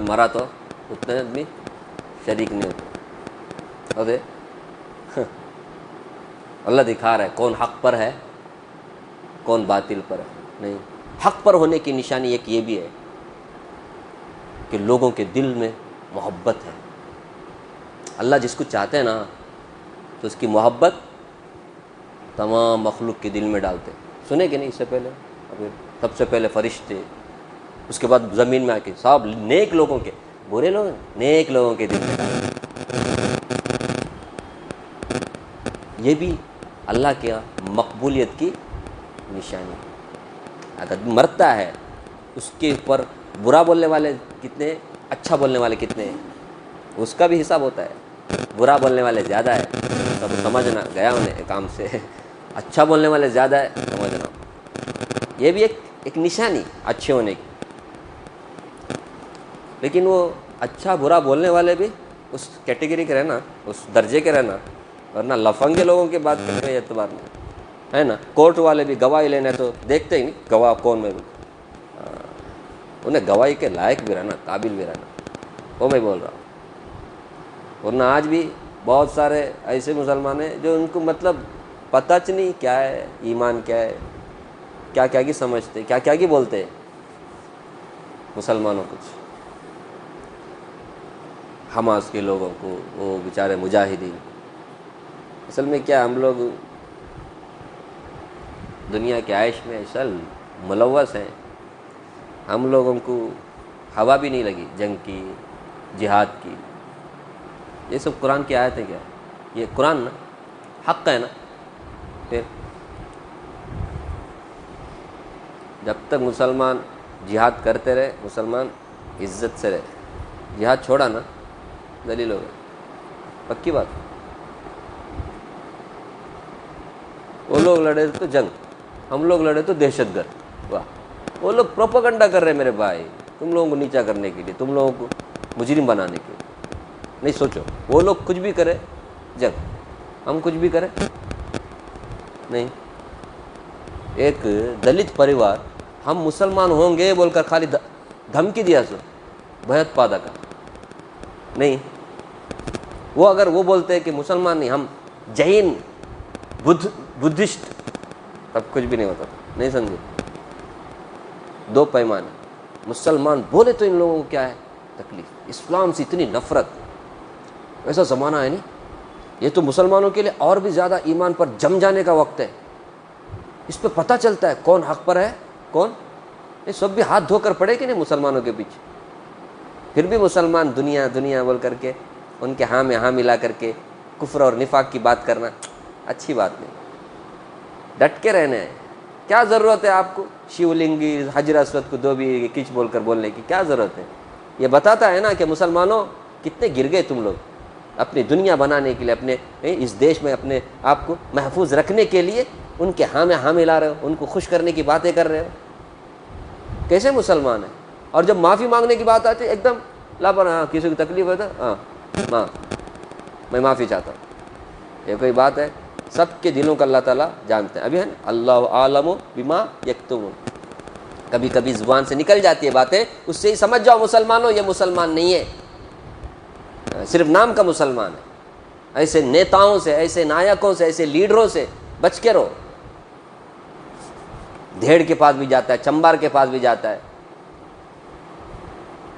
مرا تو اتنے آدمی شریک نہیں ہوتے. اور اللہ دکھا رہا ہے کون حق پر ہے کون باطل پر ہے. نہیں، حق پر ہونے کی نشانی ایک یہ بھی ہے کہ لوگوں کے دل میں محبت ہے. اللہ جس کو چاہتے ہیں نا تو اس کی محبت تمام مخلوق کے دل میں ڈالتے. سنے کہ نہیں اس سے پہلے؟ ابھی سب سے پہلے فرشتے، اس کے بعد زمین میں آ کے سب نیک لوگوں کے، برے لوگ نیک لوگوں کے دل میں ڈالتے. یہ بھی اللہ کے مقبولیت کی نشانی ہے. اگر مرتا ہے اس کے اوپر برا بولنے والے کتنے، اچھا بولنے والے کتنے ہیں، اس کا بھی حساب ہوتا ہے. برا بولنے والے زیادہ ہے سب سمجھنا، گیا انہیں کام سے. اچھا بولنے والے زیادہ ہے سمجھنا. یہ بھی ایک نشانی اچھے ہونے کی. لیکن وہ اچھا برا بولنے والے بھی اس کیٹیگری کے رہنا، اس درجے کے رہنا، ورنہ لفنگے لوگوں کی بات کرنے کا اعتبار نہیں ہے نا. کورٹ والے بھی گواہی لینے تو دیکھتے ہی نہیں گواہ کون میں بھی، انہیں گواہی کے لائق بھی رہنا، قابل بھی رہنا. وہ میں بول رہا ہوں. ورنہ آج بھی بہت سارے ایسے مسلمان ہیں جو ان کو مطلب پتہ چ نہیں کیا ہے ایمان، کیا ہے، کیا کیا کی سمجھتے، کیا کیا کی بولتے مسلمانوں. کچھ حماس کے لوگوں کو، وہ بیچارے مجاہدین. اصل میں کیا ہم لوگ دنیا کے عائش میں اصل ملوث ہیں. ہم لوگوں کو ہوا بھی نہیں لگی جنگ کی، جہاد کی. یہ سب قرآن کی آیت ہے کیا؟ یہ قرآن نا حق ہے نا. پھر جب تک مسلمان جہاد کرتے رہے، مسلمان عزت سے رہے. جہاد چھوڑا نا ذلیل ہو گئے. پکی بات. وہ لوگ لڑے تو جنگ، ہم لوگ لڑے تو دہشت گرد. واہ، وہ لوگ پروپیگنڈا کر رہے میرے بھائی تم لوگوں کو نیچا کرنے کے لیے، تم لوگوں کو مجرم بنانے کے لیے. نہیں سوچو، وہ لوگ کچھ بھی کرے جنگ، ہم کچھ بھی کریں نہیں. ایک دلت پریوار ہم مسلمان ہوں گے بول کر خالی دھمکی دیا سو بھیت پادا کا نہیں. وہ اگر وہ بولتے کہ مسلمان نہیں، ہم جین بدھسٹ، تب کچھ بھی نہیں ہوتا تھا. نہیں سمجھے؟ دو پیمانے. مسلمان بولے تو ان لوگوں کو کیا ہے تکلیف. اسلام سے اتنی نفرت، ایسا زمانہ ہے نہیں. یہ تو مسلمانوں کے لیے اور بھی زیادہ ایمان پر جم جانے کا وقت ہے. اس پہ پتہ چلتا ہے کون حق پر ہے کون. یہ سب بھی ہاتھ دھو کر پڑے کہ نہیں مسلمانوں کے پیچھے. پھر بھی مسلمان دنیا دنیا بول کر کے ان کے ہاں میں ہاں ملا کر کے کفر اور نفاق کی بات کرنا اچھی بات نہیں. ڈٹ کے رہنے ہیں. کیا ضرورت ہے آپ کو شیو لنگی حجر اسود کو دو بھی کچ بول کر بولنے کی کیا ضرورت ہے؟ یہ بتاتا ہے نا کہ مسلمانوں کتنے گر گئے تم لوگ اپنی دنیا بنانے کے لیے، اپنے اس دیش میں اپنے آپ کو محفوظ رکھنے کے لیے ان کے ہاں میں ہاں ملا رہے ہو، ان کو خوش کرنے کی باتیں کر رہے ہو. کیسے مسلمان ہیں؟ اور جب معافی مانگنے کی بات آتی ہے ایک دم لاپرواہ. کسی کو تکلیف ہے تو ہاں میں معافی چاہتا ہوں. یہ کوئی بات ہے؟ سب کے دلوں کا اللہ تعالیٰ جانتے ہیں. ابھی ہے نا اللہ عالم بما یکتمون، کبھی کبھی زبان سے نکل جاتی ہے باتیں، اس سے ہی سمجھ جاؤ مسلمانوں یہ مسلمان نہیں ہے، صرف نام کا مسلمان ہے. ایسے نیتاؤں سے، ایسے نائکوں سے، ایسے لیڈروں سے بچ کے رہو. دھیڑ کے پاس بھی جاتا ہے، چمبار کے پاس بھی جاتا ہے.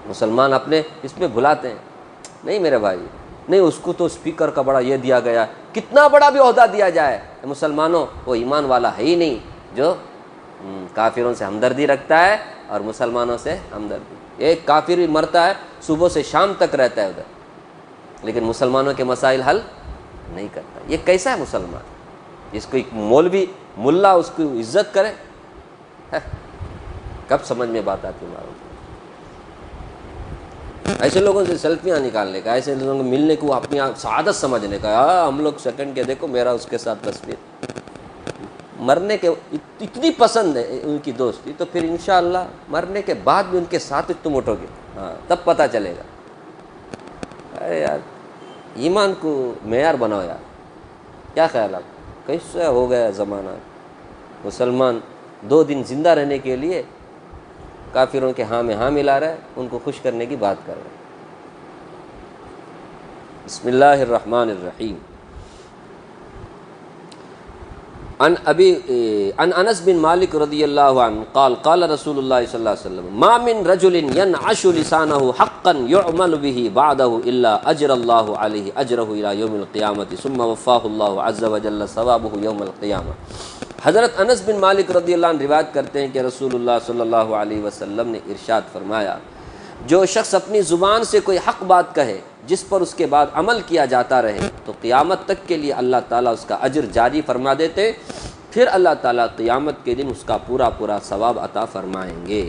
مسلمان اپنے اس میں بھلاتے ہیں. نہیں میرے بھائی، نہیں اس کو تو اسپیکر کا بڑا یہ دیا گیا، کتنا بڑا بھی عہدہ دیا جائے مسلمانوں وہ ایمان والا ہے ہی نہیں جو کافروں سے ہمدردی رکھتا ہے اور مسلمانوں سے ہمدردی. ایک کافر بھی مرتا ہے صبح سے شام تک رہتا ہے ادھر، لیکن مسلمانوں کے مسائل حل نہیں کرتا. یہ کیسا ہے مسلمان جس کو ایک مولوی ملا اس کو عزت کرے؟ کب سمجھ میں بات آتی ہے؟ ایسے لوگوں سے سیلفیاں نکالنے کا، ایسے لوگوں کو ملنے کو اپنی سعادت سمجھنے کا. ہم لوگ سیکنڈ کے دیکھو میرا اس کے ساتھ تصویر، مرنے کے اتنی پسند ہے ان کی دوستی، تو پھر انشاءاللہ مرنے کے بعد بھی ان کے ساتھ تم اٹھو گے تب پتہ چلے گا. ارے یار ایمان کو معیار بناؤ یار. کیا خیال آپ؟ کیسا ہو گیا زمانہ؟ مسلمان 2 دن زندہ رہنے کے لیے کافروں کے ہاں میں ہاں ملا رہا ہے، ان کو خوش کرنے کی بات کر رہا ہے۔ بسم اللہ الرحمن الرحیم۔ عن انس بن مالک رضی اللہ عنہ قال قال رسول اللہ صلی اللہ علیہ وسلم ما من رجل ينعش لسانه حقا يعمل به بعده الا اجر الله عليه اجره الى يوم القيامه ثم وفاه الله عز وجل ثوابه يوم القيامه۔ حضرت انس بن مالک رضی اللہ عنہ روایت کرتے ہیں کہ رسول اللہ صلی اللہ علیہ وسلم نے ارشاد فرمایا، جو شخص اپنی زبان سے کوئی حق بات کہے جس پر اس کے بعد عمل کیا جاتا رہے تو قیامت تک کے لیے اللہ تعالیٰ اس کا اجر جاری فرما دیتے، پھر اللہ تعالیٰ قیامت کے دن اس کا پورا پورا ثواب عطا فرمائیں گے۔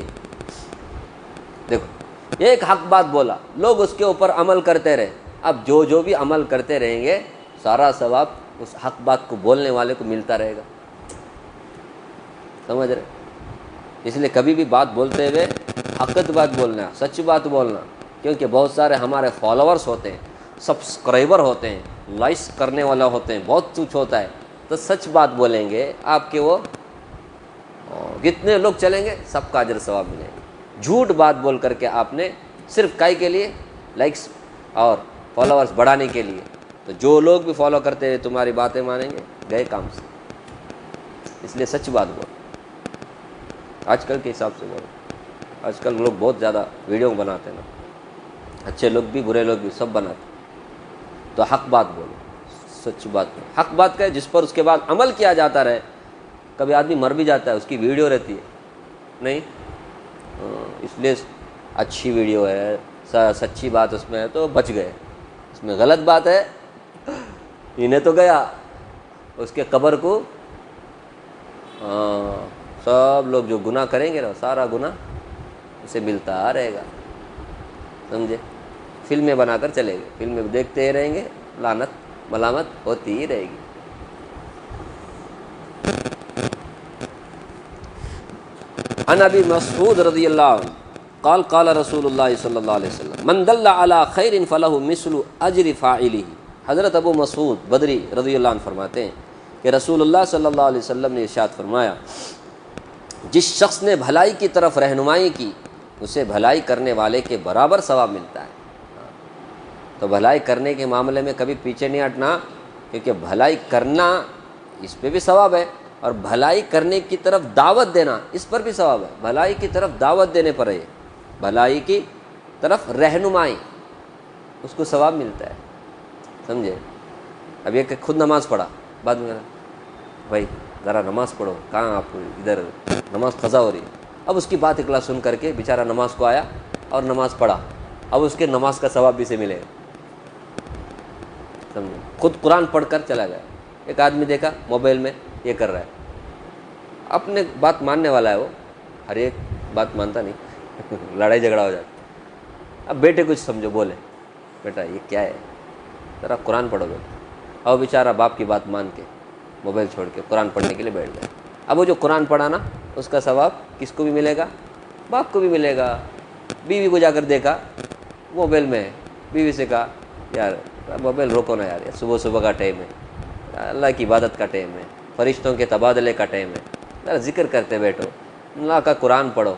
دیکھو، ایک حق بات بولا، لوگ اس کے اوپر عمل کرتے رہے، اب جو بھی عمل کرتے رہیں گے سارا ثواب اس حق بات کو بولنے والے کو ملتا رہے گا۔ سمجھ رہے؟ اس لیے کبھی بھی بات بولتے ہوئے حقیقت بات بولنا، سچ بات بولنا، کیونکہ بہت سارے ہمارے فالوورز ہوتے ہیں، سبسکرائبر ہوتے ہیں، لائکس کرنے والا ہوتے ہیں، بہت کچھ ہوتا ہے، تو سچ بات بولیں گے آپ کے وہ کتنے لوگ چلیں گے، سب کا اجر ثواب ملے گا۔ جھوٹ بات بول کر کے آپ نے صرف کائی کے لیے لائکس اور فالوورز بڑھانے کے لیے، تو جو لوگ بھی فالو کرتے ہیں تمہاری باتیں مانیں گے، گئے کام سے۔ اس لیے سچ بات بول، آج کل کے حساب سے بولو۔ آج کل لوگ بہت زیادہ ویڈیو بناتے ہیں نا، اچھے لوگ بھی برے لوگ بھی سب بناتے ہیں، تو حق بات بولو، سچ بات بولو، حق بات کہے جس پر اس کے بعد عمل کیا جاتا رہے۔ کبھی آدمی مر بھی جاتا ہے، اس کی ویڈیو رہتی ہے نہیں، اس لیے اچھی ویڈیو ہے، سچی بات اس میں ہے تو بچ گئے، اس میں غلط بات ہے انہیں تو گیا، اس کے قبر کو سب لوگ جو گناہ کریں گے نا سارا گناہ اسے ملتا رہے گا، سمجھے؟ فلمیں بنا کر چلے گئے، فلمیں دیکھتے ہی رہیں گے، لعنت ملامت ہوتی ہی رہے گی۔ عن ابی مسعود رضی اللہ عنہ قال قال رسول اللہ صلی اللہ علیہ وسلم من دل علی خیر فلہ مثل اجر فاعلہ۔ حضرت ابو مسعود بدری رضی اللہ عنہ فرماتے ہیں کہ رسول اللہ صلی اللہ علیہ وسلم نے ارشاد فرمایا، جس شخص نے بھلائی کی طرف رہنمائی کی اسے بھلائی کرنے والے کے برابر ثواب ملتا ہے۔ تو بھلائی کرنے کے معاملے میں کبھی پیچھے نہیں ہٹنا، کیونکہ بھلائی کرنا اس پہ بھی ثواب ہے، اور بھلائی کرنے کی طرف دعوت دینا اس پر بھی ثواب ہے۔ بھلائی کی طرف دعوت دینے پر ہے، بھلائی کی طرف رہنمائی، اس کو ثواب ملتا ہے، سمجھے؟ اب یہ کہ خود نماز پڑھا، بعد میں بھائی ذرا نماز پڑھو، کہاں آپ ادھر نماز قضا ہو رہی ہے، اب اس کی بات اکلا سن کر کے بیچارہ نماز کو آیا اور نماز پڑھا، اب اس کے نماز کا ثواب بھی سے ملے گا، سمجھے؟ خود قرآن پڑھ کر چلا گیا۔ ایک آدمی دیکھا موبائل میں یہ کر رہا ہے، اپنے بات ماننے والا ہے، وہ ہر ایک بات مانتا نہیں لڑائی جھگڑا ہو جاتا۔ اب بیٹے کچھ سمجھو، بولے بیٹا یہ کیا ہے، ذرا قرآن پڑھو بیٹا، اور بیچارہ باپ کی بات مان کے موبائل چھوڑ کے قرآن پڑھنے کے لیے بیٹھ گیا۔ اب وہ جو قرآن پڑھا نا اس کا ثواب کس کو بھی ملے گا؟ باپ کو بھی ملے گا۔ بیوی کو جا کر دیکھا موبائل میں، بیوی سے کہا یار موبائل روکو نا یار، صبح صبح کا ٹائم ہے، اللہ کی عبادت کا ٹائم ہے، فرشتوں کے تبادلے کا ٹائم ہے، ذرا ذکر کرتے بیٹھو، اللہ کا قرآن پڑھو۔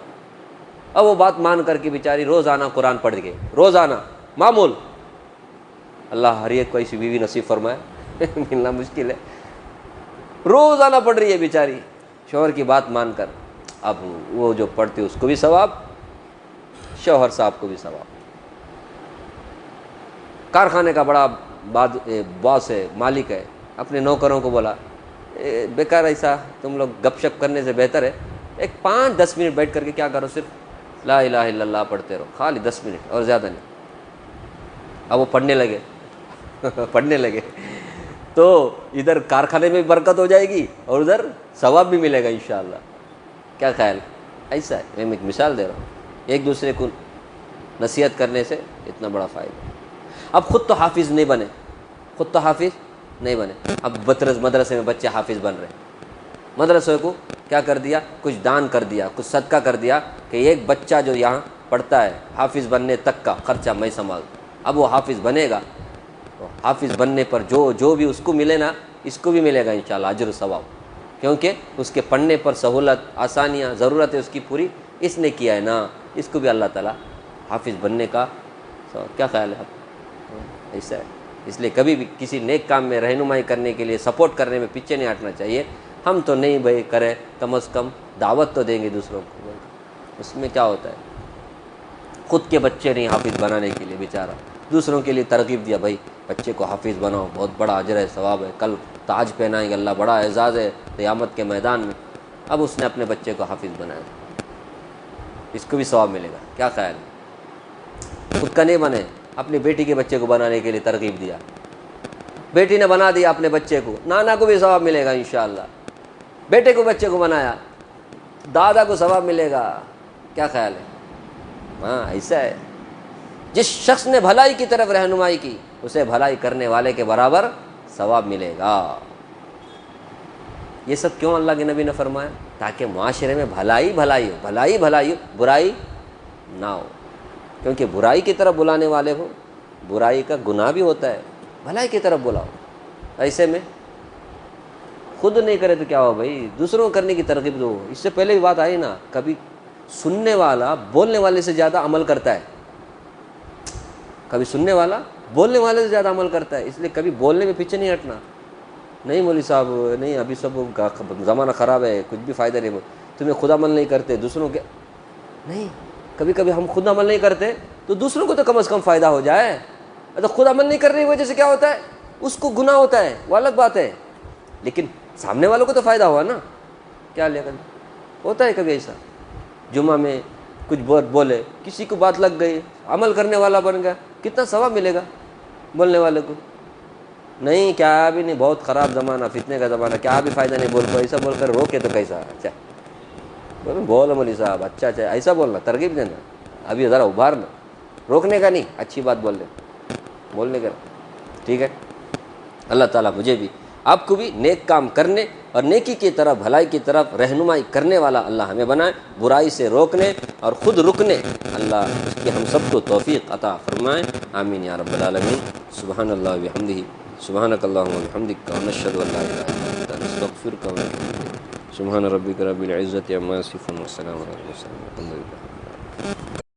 اب وہ بات مان کر کے بیچاری روزانہ قرآن پڑھ کے، روزانہ معمول، اللہ ہر ایک کو ایسی بیوی نصیب فرمائے ملنا مشکل ہے، روزانہ پڑھ رہی ہے بیچاری شوہر کی بات مان کر۔ اب وہ جو پڑھتی اس کو بھی ثواب، شوہر صاحب کو بھی ثواب۔ کارخانے کا بڑا باس ہے، مالک ہے، اپنے نوکروں کو بولا بیکار ایسا تم لوگ گپ شپ کرنے سے بہتر ہے ایک 5-10 منٹ بیٹھ کر کے کیا کرو، صرف لا الہ الا اللہ پڑھتے رہو، خالی 10 منٹ اور زیادہ نہیں۔ اب وہ پڑھنے لگے پڑھنے لگے تو ادھر کارخانے میں بھی برکت ہو جائے گی اور ادھر ثواب بھی ملے گا انشاءاللہ۔ کیا خیال؟ ایسا ہے، میں ایک مثال دے رہا ہوں، ایک دوسرے کو نصیحت کرنے سے اتنا بڑا فائدہ۔ اب خود تو حافظ نہیں بنے، خود تو حافظ نہیں بنے، اب مدرسے میں بچے حافظ بن رہے ہیں، مدرسے کو کیا کر دیا، کچھ دان کر دیا، کچھ صدقہ کر دیا کہ ایک بچہ جو یہاں پڑھتا ہے حافظ بننے تک کا خرچہ میں سنبھال۔ اب وہ حافظ بنے گا تو حافظ بننے پر جو بھی اس کو ملے نا، اس کو بھی ملے گا انشاءاللہ اجر و ثواب، کیونکہ اس کے پڑھنے پر سہولت، آسانیاں، ضرورتیں اس کی پوری اس نے کیا ہے نا، اس کو بھی اللہ تعالیٰ حافظ بننے کا کیا خیال ہے آپ؟ ایسا ہے. اس لیے کبھی بھی کسی نیک کام میں رہنمائی کرنے کے لیے سپورٹ کرنے میں پیچھے نہیں ہٹنا چاہیے. ہم تو نہیں بھائی کریں، کم از کم دعوت تو دیں گے دوسروں کو. اس میں کیا ہوتا ہے، خود کے بچے نہیں حافظ بنانے کے لیے بیچارہ دوسروں کے لیے ترغیب دیا، بھائی بچے کو حافظ بناؤ، بہت بڑا اجر ہے، ثواب ہے، کل تاج پہنائیں گے اللہ، بڑا اعزاز ہے قیامت کے میدان میں. اب اس نے اپنے بچے کو حافظ بنایا، اس کو بھی ثواب ملے گا. کیا خیال ہے؟ خود کا نہیں بنے، اپنی بیٹی کے بچے کو بنانے کے لیے ترغیب دیا، بیٹی نے بنا دیا اپنے بچے کو، نانا کو بھی ثواب ملے گا انشاءاللہ. بیٹے کو بچے کو بنایا، دادا کو ثواب ملے گا. کیا خیال ہے؟ ہاں ایسا ہے. جس شخص نے بھلائی کی طرف رہنمائی کی اسے بھلائی کرنے والے کے برابر ثواب ملے گا. یہ سب کیوں اللہ کے نبی نے فرمایا؟ تاکہ معاشرے میں بھلائی بھلائی ہو، بھلائی بھلائی ہو، برائی نہ ہو. کیونکہ برائی کی طرف بلانے والے ہو، برائی کا گناہ بھی ہوتا ہے، بھلائی کی طرف بلاؤ. ایسے میں خود نہیں کرے تو کیا ہو بھائی، دوسروں کو کرنے کی ترغیب دو. اس سے پہلے بھی بات آئی نا، کبھی سننے والا بولنے والے سے زیادہ عمل کرتا ہے، کبھی سننے والا بولنے والے سے زیادہ عمل کرتا ہے. اس لیے کبھی بولنے میں پیچھے نہیں ہٹنا. نہیں مولوی صاحب نہیں، ابھی سب کا زمانہ خراب ہے، کچھ بھی فائدہ نہیں، تمہیں خود عمل نہیں کرتے دوسروں کے نہیں. کبھی کبھی ہم خود عمل نہیں کرتے تو دوسروں کو تو کم از کم فائدہ ہو جائے. تو خود عمل نہیں کرنے کی وجہ سے کیا ہوتا ہے، اس کو گناہ ہوتا ہے، وہ الگ بات ہے، لیکن سامنے والوں کو تو فائدہ ہوا نا. کیا لے کر ہوتا ہے کبھی ایسا، جمعہ میں کچھ بولے، کسی کو بات لگ گئی، عمل کرنے والا بن گیا، کتنا ثواب ملے گا بولنے والے کو. نہیں کیا بھی نہیں، بہت خراب زمانہ، فتنے کا زمانہ، کیا بھی فائدہ نہیں، بول کو ایسا بول کر روکے تو کیسا. اچھا بول مولوی صاحب، اچھا ایسا بولنا، ترغیب دینا، ابھی ذرا ابھارنا، روکنے کا نہیں، اچھی بات بولنے کا. ٹھیک ہے. اللہ تعالیٰ مجھے بھی آپ کو بھی نیک کام کرنے اور نیکی کی طرف، بھلائی کی طرف رہنمائی کرنے والا اللہ ہمیں بنائے، برائی سے روکنے اور خود رکنے اللہ اس کی ہم سب کو توفیق عطا فرمائے. آمین یا رب العالمین. سبحان اللہ وبحمدہ، سبحانک اللہم وبحمدک، ونشہد ان لا الہ الا انت، نستغفرک ونتوب الیک. سبحان ربک رب العزۃ عما یصفون، وسلام علی المرسلین، الحمد للہ.